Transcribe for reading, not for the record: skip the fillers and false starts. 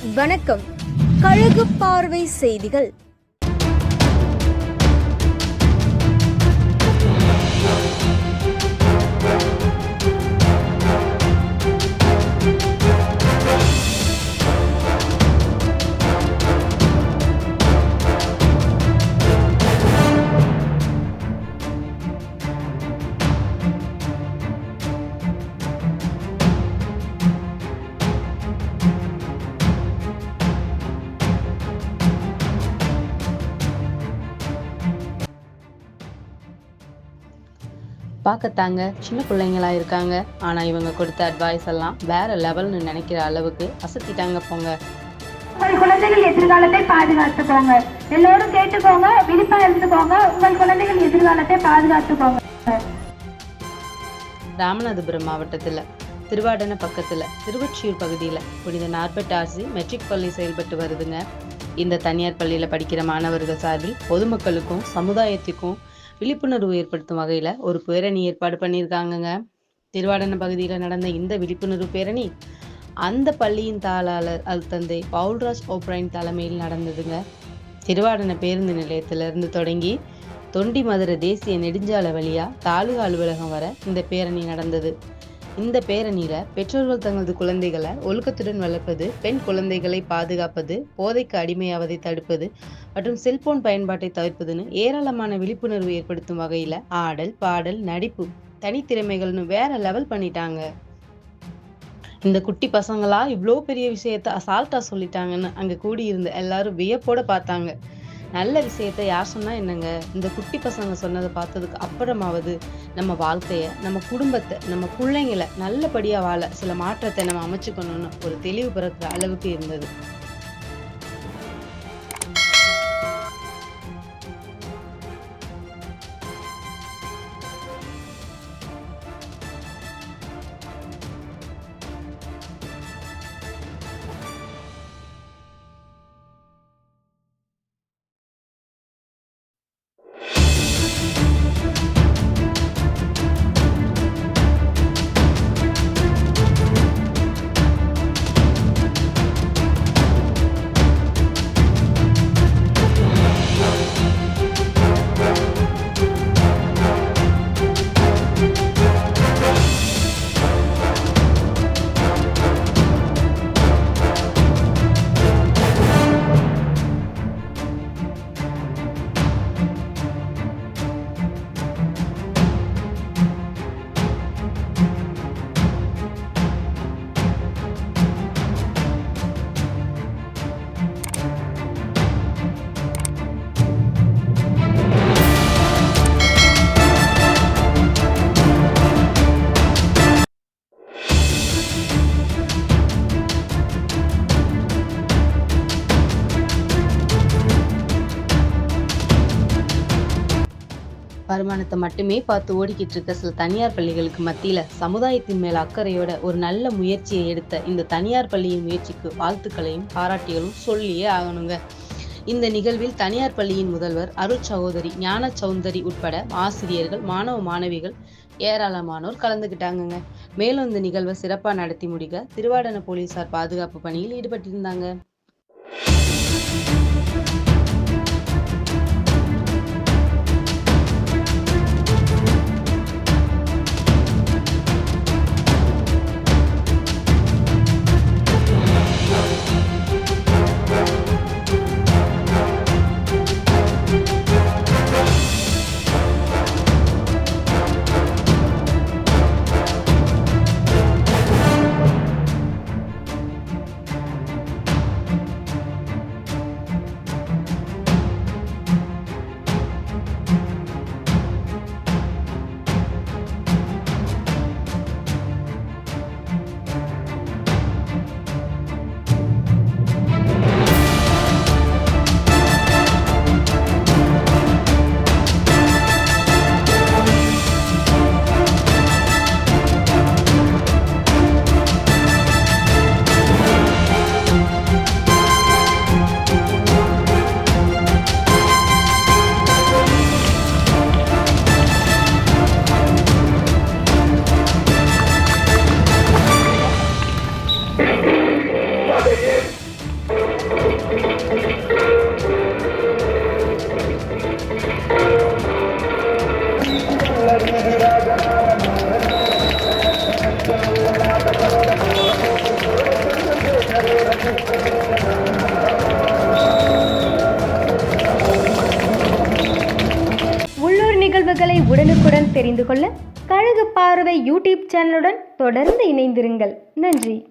வணக்கம். கழுகு பார்வை செய்திகள். பார்க்கத்தாங்க சின்ன பிள்ளைங்களா இருக்காங்க. ஆனால் இவங்க கொடுத்த அட்வைஸ் எல்லாம் வேற லெவல்னு நினைக்கிற அளவுக்கு அசத்திட்டாங்க போங்க. உங்கள் குழந்தைகள் எதிர்காலத்தை பாதுகாத்துக்கோங்க. எல்லோரும் கேட்டுக்கோங்க, விழிப்பா இருந்துக்கோங்க. உங்கள் குழந்தைகள் எதிர்காலத்தை பாதுகாத்துக்கோங்க. ராமநாதபுரம் மாவட்டத்தில் திருவாடனை பக்கத்தில் திருவொற்றியூர் பகுதியில் புனித நார்பட் ஆர்சி மெட்ரிக் பள்ளி செயல்பட்டு வருதுங்க. இந்த தனியார் பள்ளியில் படிக்கிற மாணவர்கள் சார்பில் பொதுமக்களுக்கும் சமுதாயத்துக்கும் விழிப்புணர்வு ஏற்படுத்தும் வகையில் ஒரு பேரணி ஏற்பாடு பண்ணியிருக்காங்கங்க. திருவாடனை பகுதியில் நடந்த இந்த விழிப்புணர்வு பேரணி அந்த பள்ளியின் தாளாளர் தந்தை பவுல்ராஜ் ஓப்ரைன் தலைமையில் நடந்ததுங்க. திருவாடனை பேருந்து நிலையத்திலிருந்து தொடங்கி தொண்டி மதுரை தேசிய நெடுஞ்சாலை வழியா தாலுகா அலுவலகம் வர இந்த பேரணி நடந்தது. இந்த பேரணியில பெற்றோர்கள் தங்களது குழந்தைகளை ஒழுக்கத்துடன் வளர்ப்பது, பெண் குழந்தைகளை பாதுகாப்பது, போதைக்கு அடிமையாவதை தடுப்பது மற்றும் செல்போன் பயன்பாட்டை தவிர்ப்பதுன்னு ஏராளமான விழிப்புணர்வு ஏற்படுத்தும் வகையில ஆடல், பாடல், நடிப்பு, தனித்திறமைகள்னு வேற லெவல் பண்ணிட்டாங்க. இந்த குட்டி பசங்களா இவ்வளோ பெரிய விஷயத்த அசால்ட்டா சொல்லிட்டாங்கன்னு அங்க கூடியிருந்த எல்லாரும் வியப்போட பார்த்தாங்க. நல்ல விஷயத்த யார் சொன்னா என்னங்க, இந்த குட்டி பசங்க சொன்னதை பார்த்ததுக்கு அப்புறமாவது நம்ம வாழ்க்கைய, நம்ம குடும்பத்தை, நம்ம பிள்ளைங்களை நல்லபடியா வாழ சில மாற்றத்தை நம்ம அமைச்சுக்கணும்னு ஒரு தெளிவு பிறக்கிற அளவுக்கு இருந்தது. வருமானத்தை மட்டுமே பார்த்து ஓடிக்கிட்டு இருக்க சில தனியார் பள்ளிகளுக்கு மத்தியில சமுதாயத்தின் மேல அக்கறையோட ஒரு நல்ல முயற்சியை எடுத்த இந்த தனியார் பள்ளியின் முயற்சிக்கு வாழ்த்துக்களையும் பாராட்டிகளும் சொல்லியே ஆகணுங்க. இந்த நிகழ்வில் தனியார் பள்ளியின் முதல்வர் அருள் சகோதரி ஞான சௌந்தரி உட்பட ஆசிரியர்கள், மாணவ மாணவிகள் ஏராளமானோர் கலந்துக்கிட்டாங்கங்க. மேலும் இந்த நிகழ்வை சிறப்பா நடத்தி முடிக்க திருவாடனை போலீசார் பாதுகாப்பு பணியில் ஈடுபட்டிருந்தாங்க. தெரிந்து கொள்ள கழுகு பார்வை யூடியூப் சேனலுடன் தொடர்ந்து இணைந்திருங்கள். நன்றி.